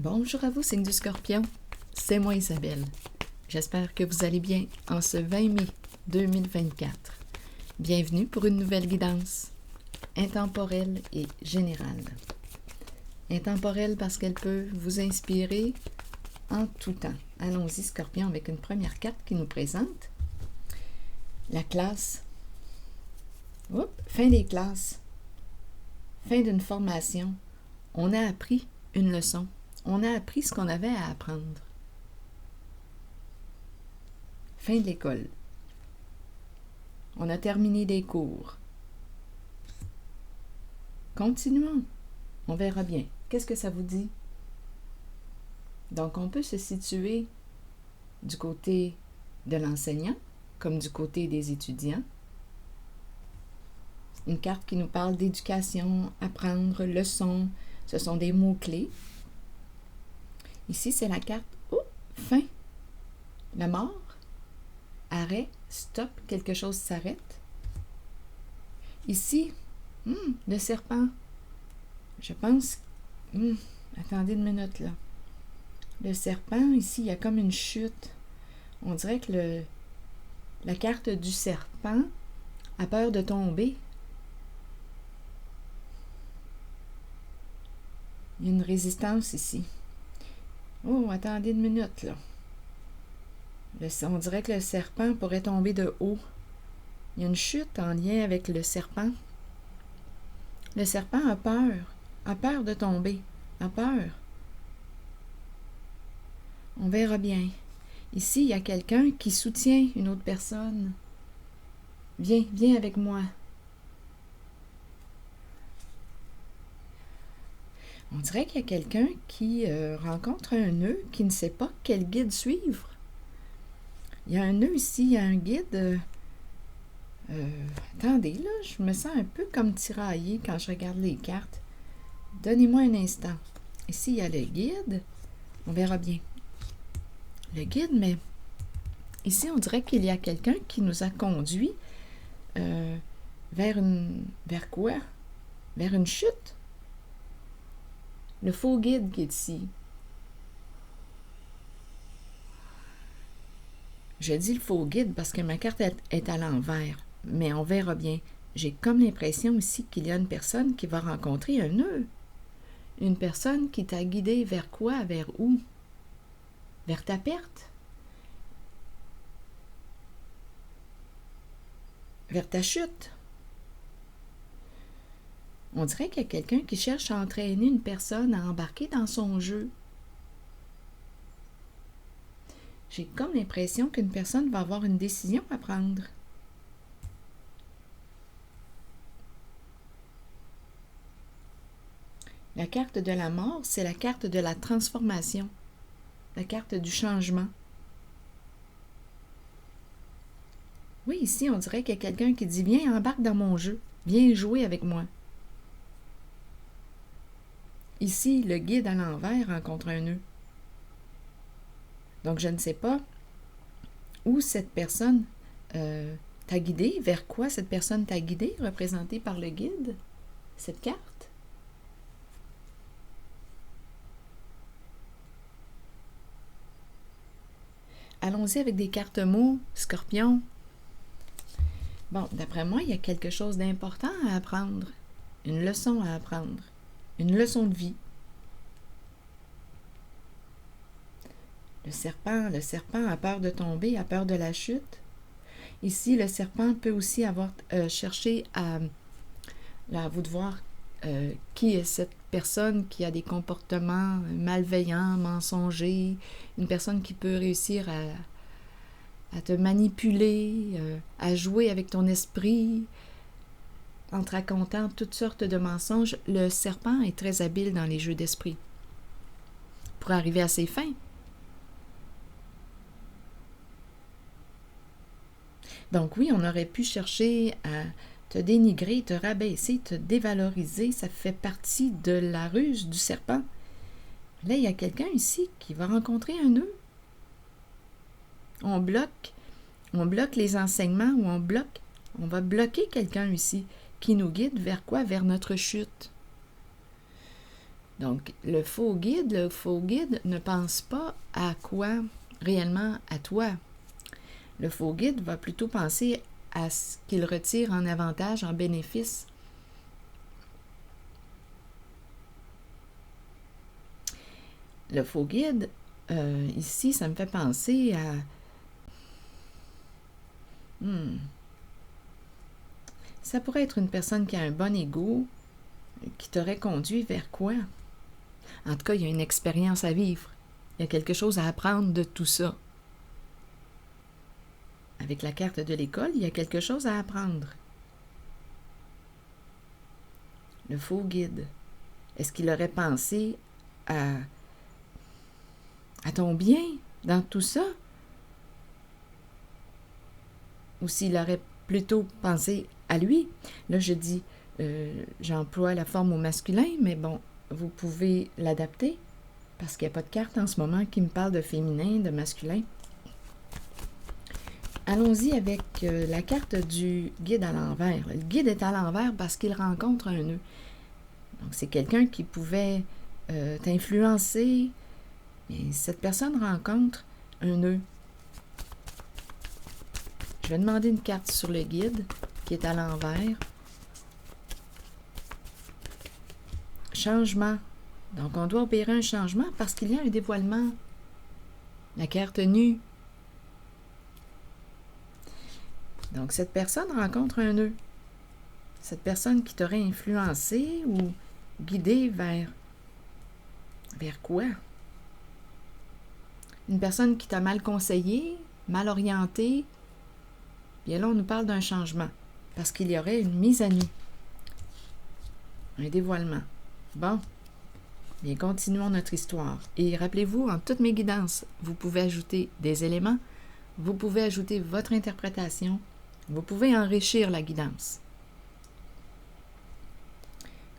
Bonjour à vous, signe du Scorpion. C'est moi Isabelle. J'espère que vous allez bien en ce 20 mai 2024. Bienvenue pour une nouvelle guidance, intemporelle et générale. Intemporelle parce qu'elle peut vous inspirer en tout temps. Allons-y, Scorpion, avec une première carte qui nous présente la classe. Fin des classes. Fin d'une formation. On a appris une leçon. On a appris ce qu'on avait à apprendre. Fin de l'école. On a terminé des cours. Continuons. On verra bien. Qu'est-ce que ça vous dit? Donc, on peut se situer du côté de l'enseignant comme du côté des étudiants. Une carte qui nous parle d'éducation, apprendre, leçon. Ce sont des mots-clés. Ici, c'est la carte fin. La mort. Arrêt, stop, quelque chose s'arrête. Ici, le serpent. Je pense... attendez une minute, là. Le serpent, ici, il y a comme une chute. On dirait que la carte du serpent a peur de tomber. Il y a une résistance ici. Oh, attendez une minute, là. On dirait que le serpent pourrait tomber de haut. Il y a une chute en lien avec le serpent. Le serpent a peur de tomber, a peur. On verra bien. Ici, il y a quelqu'un qui soutient une autre personne. Viens avec moi. On dirait qu'il y a quelqu'un qui rencontre un nœud, qui ne sait pas quel guide suivre. Il y a un nœud ici, il y a un guide. Attendez, là, je me sens un peu comme tiraillée quand je regarde les cartes. Donnez-moi un instant. Ici, il y a le guide. On verra bien. Le guide, mais ici, on dirait qu'il y a quelqu'un qui nous a conduits vers quoi? Vers une chute. Le faux guide qui est ici. Je dis le faux guide parce que ma carte est à l'envers, mais on verra bien. J'ai comme l'impression ici qu'il y a une personne qui va rencontrer un nœud. Une personne qui t'a guidé vers quoi? Vers où? Vers ta perte? Vers ta chute? On dirait qu'il y a quelqu'un qui cherche à entraîner une personne à embarquer dans son jeu. J'ai comme l'impression qu'une personne va avoir une décision à prendre. La carte de la mort, c'est la carte de la transformation, la carte du changement. Oui, ici, on dirait qu'il y a quelqu'un qui dit « Viens, embarque dans mon jeu, viens jouer avec moi ». Ici, le guide à l'envers rencontre un nœud. Donc, je ne sais pas où cette personne t'a guidé, vers quoi cette personne t'a guidé, représentée par le guide, cette carte. Allons-y avec des cartes mots, Scorpion. Bon, d'après moi, il y a quelque chose d'important à apprendre, une leçon à apprendre, une leçon de vie. Le serpent a peur de tomber, a peur de la chute. Ici, le serpent peut aussi avoir cherché à vous de voir qui est cette personne qui a des comportements malveillants, mensongers, une personne qui peut réussir à te manipuler, à jouer avec ton esprit, en te racontant toutes sortes de mensonges. Le serpent est très habile dans les jeux d'esprit pour arriver à ses fins. Donc oui, on aurait pu chercher à te dénigrer, te rabaisser, te dévaloriser. Ça fait partie de la ruse du serpent. Là, il y a quelqu'un ici qui va rencontrer un nœud. On bloque les enseignements ou on va bloquer quelqu'un ici qui nous guide vers quoi? Vers notre chute. Donc, le faux guide ne pense pas à quoi réellement à toi. Le faux guide va plutôt penser à ce qu'il retire en avantage, en bénéfice. Le faux guide, ici, ça me fait penser à... Ça pourrait être une personne qui a un bon ego, qui t'aurait conduit vers quoi? En tout cas, il y a une expérience à vivre. Il y a quelque chose à apprendre de tout ça. Avec la carte de l'école, il y a quelque chose à apprendre. Le faux guide. Est-ce qu'il aurait pensé à ton bien dans tout ça? Ou s'il aurait plutôt pensé à lui? Là, je dis, j'emploie la forme au masculin, mais bon, vous pouvez l'adapter parce qu'il n'y a pas de carte en ce moment qui me parle de féminin, de masculin. Allons-y avec la carte du guide à l'envers. Le guide est à l'envers parce qu'il rencontre un nœud. Donc, c'est quelqu'un qui pouvait t'influencer. Et cette personne rencontre un nœud. Je vais demander une carte sur le guide qui est à l'envers. Changement. Donc, on doit opérer un changement parce qu'il y a un dévoilement. La carte nue. Donc, cette personne rencontre un nœud. Cette personne qui t'aurait influencé ou guidé vers quoi? Une personne qui t'a mal conseillé, mal orienté. Bien là, on nous parle d'un changement parce qu'il y aurait une mise à nu. Un dévoilement. Bon, bien continuons notre histoire. Et rappelez-vous, en toutes mes guidances, vous pouvez ajouter des éléments, vous pouvez ajouter votre interprétation, vous pouvez enrichir la guidance.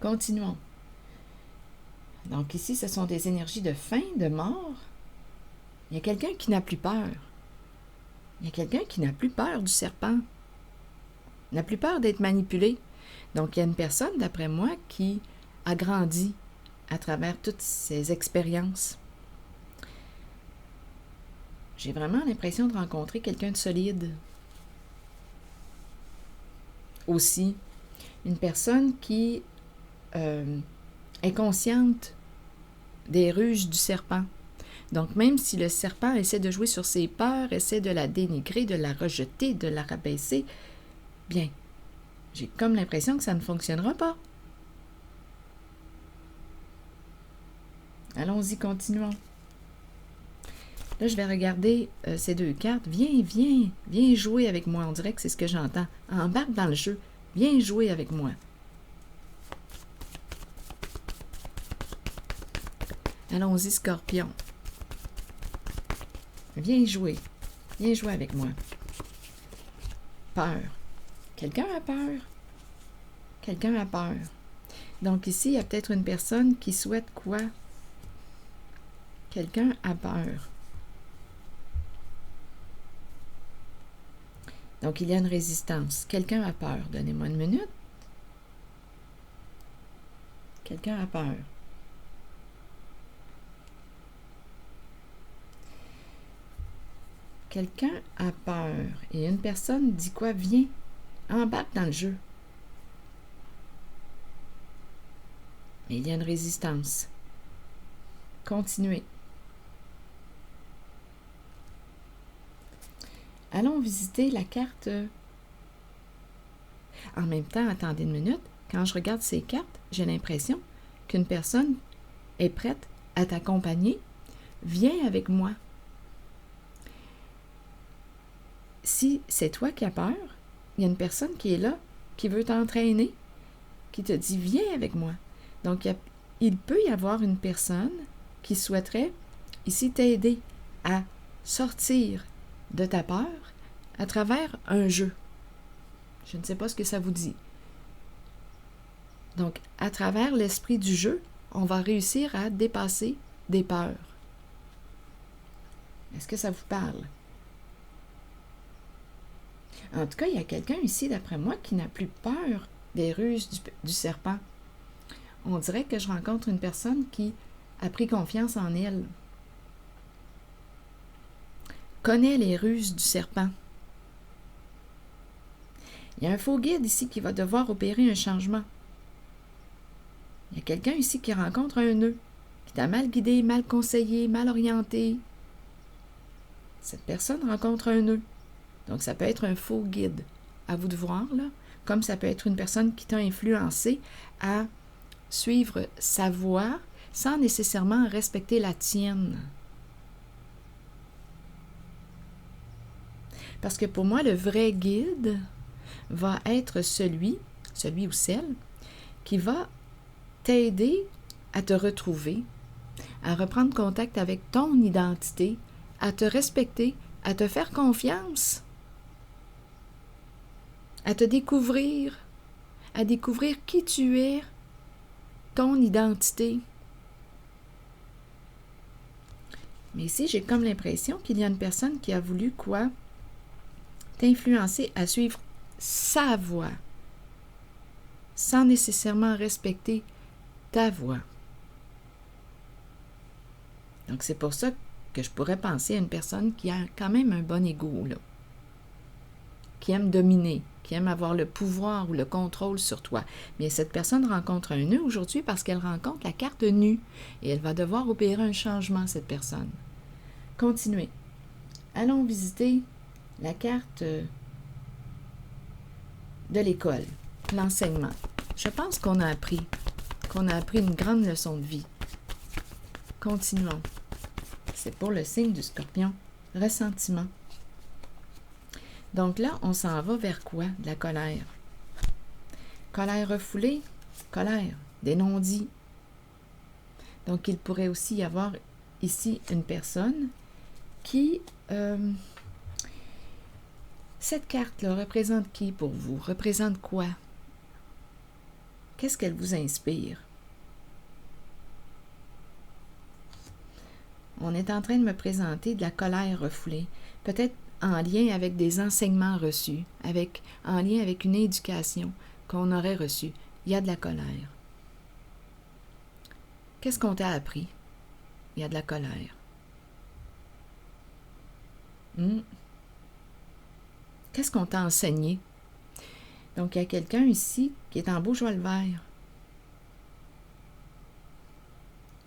Continuons. Donc ici, ce sont des énergies de fin, de mort. Il y a quelqu'un qui n'a plus peur. Il y a quelqu'un qui n'a plus peur du serpent. N'a plus peur d'être manipulé. Donc, il y a une personne, d'après moi, qui a grandi à travers toutes ces expériences. J'ai vraiment l'impression de rencontrer quelqu'un de solide. Aussi, une personne qui est consciente des ruses du serpent. Donc, même si le serpent essaie de jouer sur ses peurs, essaie de la dénigrer, de la rejeter, de la rabaisser, bien, j'ai comme l'impression que ça ne fonctionnera pas. Allons-y, continuons. Là, je vais regarder ces deux cartes. Viens jouer avec moi. On dirait que c'est ce que j'entends. Embarque dans le jeu. Viens jouer avec moi. Allons-y, Scorpion. Viens jouer. Viens jouer avec moi. Peur. Quelqu'un a peur? Quelqu'un a peur. Donc ici, il y a peut-être une personne qui souhaite quoi? Quelqu'un a peur. Donc, il y a une résistance. Quelqu'un a peur. Donnez-moi une minute. Quelqu'un a peur. Quelqu'un a peur. Et une personne dit quoi? Viens, embarque dans le jeu. Mais il y a une résistance. Continuez. Allons visiter la carte. En même temps, attendez une minute. Quand je regarde ces cartes, j'ai l'impression qu'une personne est prête à t'accompagner. Viens avec moi. Si c'est toi qui as peur, il y a une personne qui est là, qui veut t'entraîner, qui te dit « Viens avec moi ». Donc, il peut y avoir une personne qui souhaiterait ici t'aider à sortir de ta peur à travers un jeu. Je ne sais pas ce que ça vous dit. Donc, à travers l'esprit du jeu, on va réussir à dépasser des peurs. Est-ce que ça vous parle? En tout cas, il y a quelqu'un ici, d'après moi, qui n'a plus peur des ruses du serpent. on dirait que je rencontre une personne qui a pris confiance en elle, connaît les ruses du serpent. Il y a un faux guide ici qui va devoir opérer un changement. Il y a quelqu'un ici qui rencontre un nœud, qui t'a mal guidé, mal conseillé, mal orienté. Cette personne rencontre un nœud. Donc, ça peut être un faux guide. À vous de voir, là. Comme ça peut être une personne qui t'a influencé à suivre sa voie sans nécessairement respecter la tienne. Parce que pour moi, le vrai guide va être celui ou celle, qui va t'aider à te retrouver, à reprendre contact avec ton identité, à te respecter, à te faire confiance, à te découvrir, à découvrir qui tu es, ton identité. Mais ici, j'ai comme l'impression qu'il y a une personne qui a voulu quoi? T'influencer à suivre sa voie, sans nécessairement respecter ta voix. Donc, c'est pour ça que je pourrais penser à une personne qui a quand même un bon ego, là, qui aime dominer, qui aime avoir le pouvoir ou le contrôle sur toi. Mais cette personne rencontre un nœud aujourd'hui parce qu'elle rencontre la carte nue et elle va devoir opérer un changement, cette personne. Continuez. Allons visiter la carte de l'école, l'enseignement. Je pense qu'on a appris une grande leçon de vie. Continuons. C'est pour le signe du Scorpion. Ressentiment. Donc là, on s'en va vers quoi? De la colère. Colère refoulée, colère, des non-dits. Donc, il pourrait aussi y avoir ici une personne qui... cette carte-là représente qui pour vous? Représente quoi? Qu'est-ce qu'elle vous inspire? On est en train de me présenter de la colère refoulée, peut-être en lien avec des enseignements reçus, en lien avec une éducation qu'on aurait reçue. Il y a de la colère. Qu'est-ce qu'on t'a appris? Il y a de la colère. Qu'est-ce qu'on t'a enseigné? Donc, il y a quelqu'un ici qui est en beau joie le vert.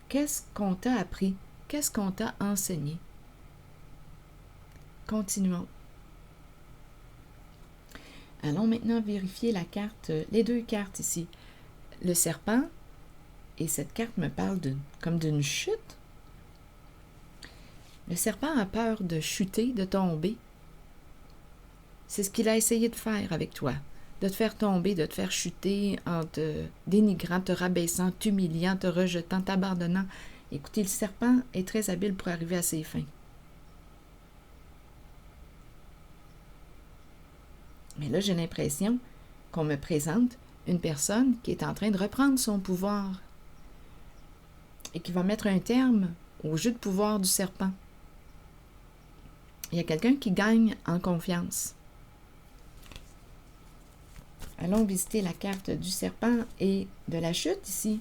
Qu'est-ce qu'on t'a appris? Qu'est-ce qu'on t'a enseigné? Continuons. Allons maintenant vérifier la carte, les deux cartes ici. Le serpent, et cette carte me parle comme d'une chute. Le serpent a peur de chuter, de tomber. C'est ce qu'il a essayé de faire avec toi, de te faire tomber, de te faire chuter en te dénigrant, te rabaissant, t'humiliant, te rejetant, t'abandonnant. Écoutez, le serpent est très habile pour arriver à ses fins. Mais là, j'ai l'impression qu'on me présente une personne qui est en train de reprendre son pouvoir et qui va mettre un terme au jeu de pouvoir du serpent. Il y a quelqu'un qui gagne en confiance. Allons visiter la carte du serpent et de la chute ici.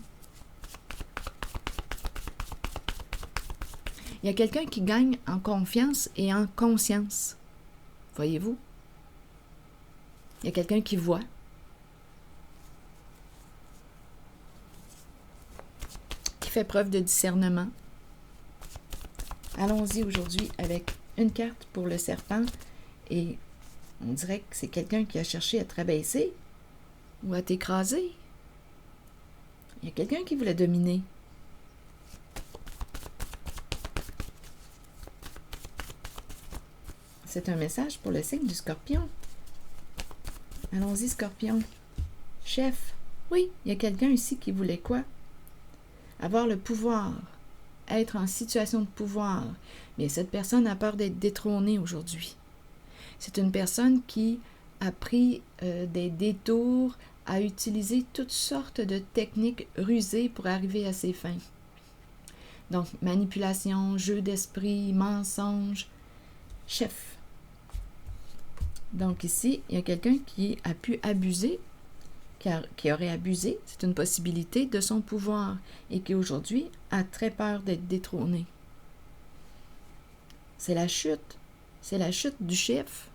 Il y a quelqu'un qui gagne en confiance et en conscience. Voyez-vous? Il y a quelqu'un qui voit. Qui fait preuve de discernement. Allons-y aujourd'hui avec une carte pour le serpent et on dirait que c'est quelqu'un qui a cherché à te rabaisser ou à t'écraser. Il y a quelqu'un qui voulait dominer. C'est un message pour le signe du Scorpion. Allons-y, Scorpion. Chef, oui, il y a quelqu'un ici qui voulait quoi? Avoir le pouvoir, être en situation de pouvoir. Mais cette personne a peur d'être détrônée aujourd'hui. C'est une personne qui a pris des détours, a utilisé toutes sortes de techniques rusées pour arriver à ses fins. Donc, manipulation, jeu d'esprit, mensonge. Chef. Donc ici, il y a quelqu'un qui a pu abuser, qui aurait abusé, c'est une possibilité, de son pouvoir et qui aujourd'hui a très peur d'être détrôné. C'est la chute du chef.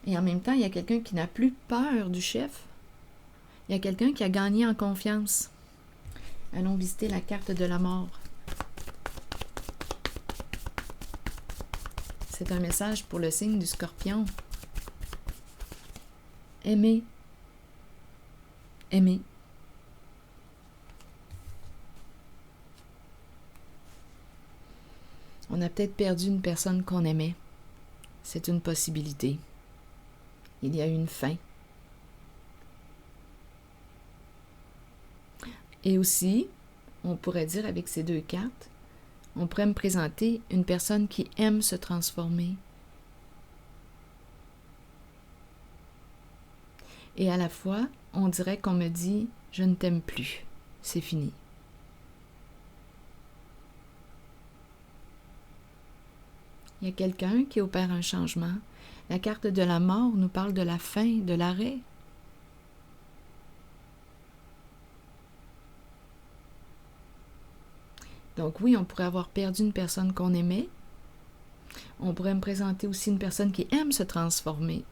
Et en même temps, il y a quelqu'un qui n'a plus peur du chef. Il y a quelqu'un qui a gagné en confiance. Allons visiter la carte de la mort. C'est un message pour le signe du Scorpion. Aimer. Aimer. On a peut-être perdu une personne qu'on aimait. C'est une possibilité. Il y a eu une fin. Et aussi, on pourrait dire avec ces deux cartes, on pourrait me présenter une personne qui aime se transformer. Et à la fois, on dirait qu'on me dit « je ne t'aime plus, c'est fini ». Il y a quelqu'un qui opère un changement. La carte de la mort nous parle de la fin, de l'arrêt. Donc oui, on pourrait avoir perdu une personne qu'on aimait. On pourrait me présenter aussi une personne qui aime se transformer,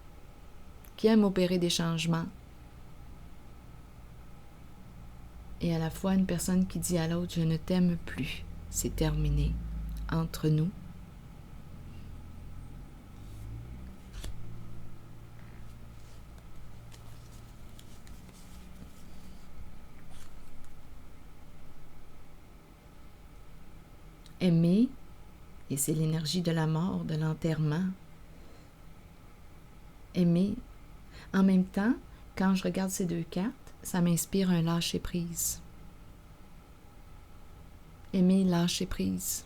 qui aime opérer des changements. Et à la fois une personne qui dit à l'autre « je ne t'aime plus, c'est terminé entre nous ». Aimer, et c'est l'énergie de la mort, de l'enterrement. Aimer. En même temps, quand je regarde ces deux cartes, ça m'inspire un lâcher-prise. Aimer, lâcher-prise.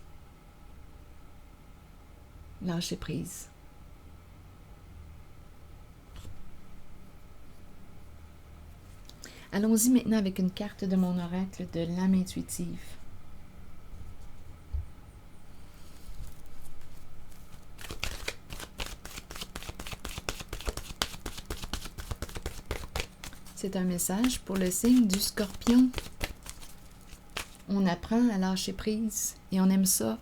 Lâcher-prise. Allons-y maintenant avec une carte de mon oracle de l'âme intuitive. C'est un message pour le signe du Scorpion. On apprend à lâcher prise et on aime ça.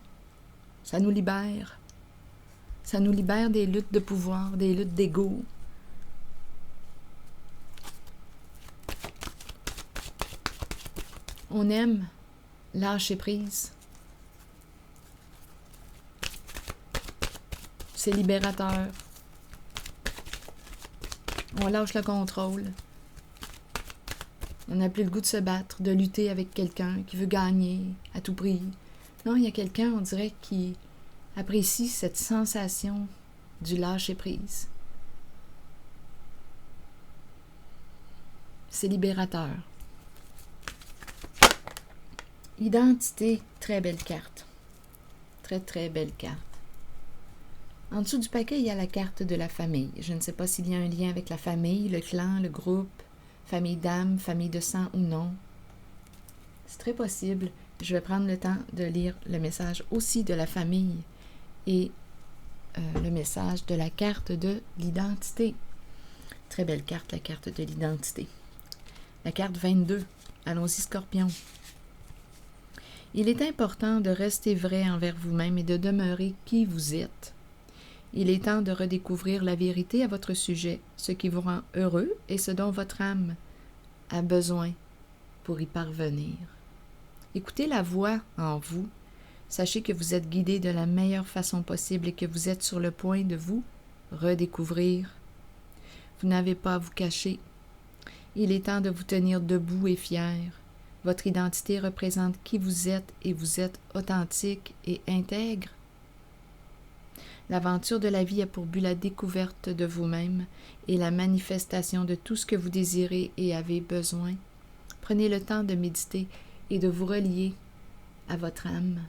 Ça nous libère. Ça nous libère des luttes de pouvoir, des luttes d'ego. On aime lâcher prise. C'est libérateur. On lâche le contrôle. On n'a plus le goût de se battre, de lutter avec quelqu'un qui veut gagner à tout prix. Non, il y a quelqu'un, on dirait, qui apprécie cette sensation du lâcher-prise. C'est libérateur. Identité, très belle carte. Très, très belle carte. En dessous du paquet, il y a la carte de la famille. Je ne sais pas s'il y a un lien avec la famille, le clan, le groupe, famille d'âme, famille de sang ou non. C'est très possible. Je vais prendre le temps de lire le message aussi de la famille et le message de la carte de l'identité. Très belle carte, la carte de l'identité. La carte 22. Allons-y, Scorpion. Il est important de rester vrai envers vous-même et de demeurer qui vous êtes. Il est temps de redécouvrir la vérité à votre sujet, ce qui vous rend heureux et ce dont votre âme a besoin pour y parvenir. Écoutez la voix en vous. Sachez que vous êtes guidé de la meilleure façon possible et que vous êtes sur le point de vous redécouvrir. Vous n'avez pas à vous cacher. Il est temps de vous tenir debout et fier. Votre identité représente qui vous êtes et vous êtes authentique et intègre. L'aventure de la vie a pour but la découverte de vous-même et la manifestation de tout ce que vous désirez et avez besoin. Prenez le temps de méditer et de vous relier à votre âme.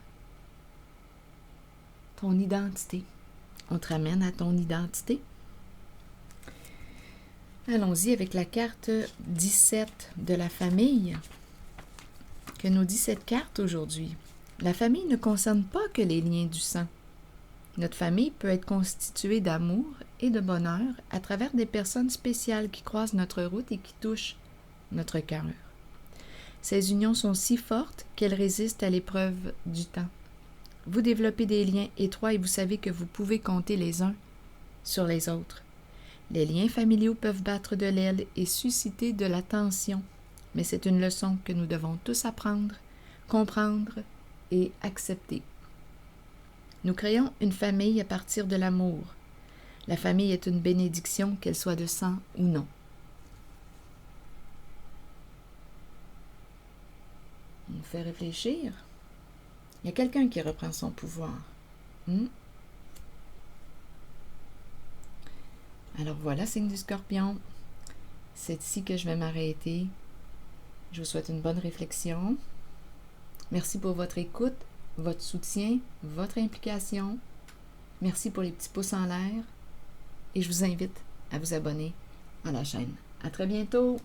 Ton identité. On te ramène à ton identité. Allons-y avec la carte 17 de la famille. Que nous dit cette carte aujourd'hui? La famille ne concerne pas que les liens du sang. Notre famille peut être constituée d'amour et de bonheur à travers des personnes spéciales qui croisent notre route et qui touchent notre cœur. Ces unions sont si fortes qu'elles résistent à l'épreuve du temps. Vous développez des liens étroits et vous savez que vous pouvez compter les uns sur les autres. Les liens familiaux peuvent battre de l'aile et susciter de la tension, mais c'est une leçon que nous devons tous apprendre, comprendre et accepter. Nous créons une famille à partir de l'amour. La famille est une bénédiction, qu'elle soit de sang ou non. On nous fait réfléchir. Il y a quelqu'un qui reprend son pouvoir. Alors voilà, signe du Scorpion. C'est ici que je vais m'arrêter. Je vous souhaite une bonne réflexion. Merci pour votre écoute, votre soutien, votre implication. Merci pour les petits pouces en l'air. Et je vous invite à vous abonner à la chaîne. À très bientôt!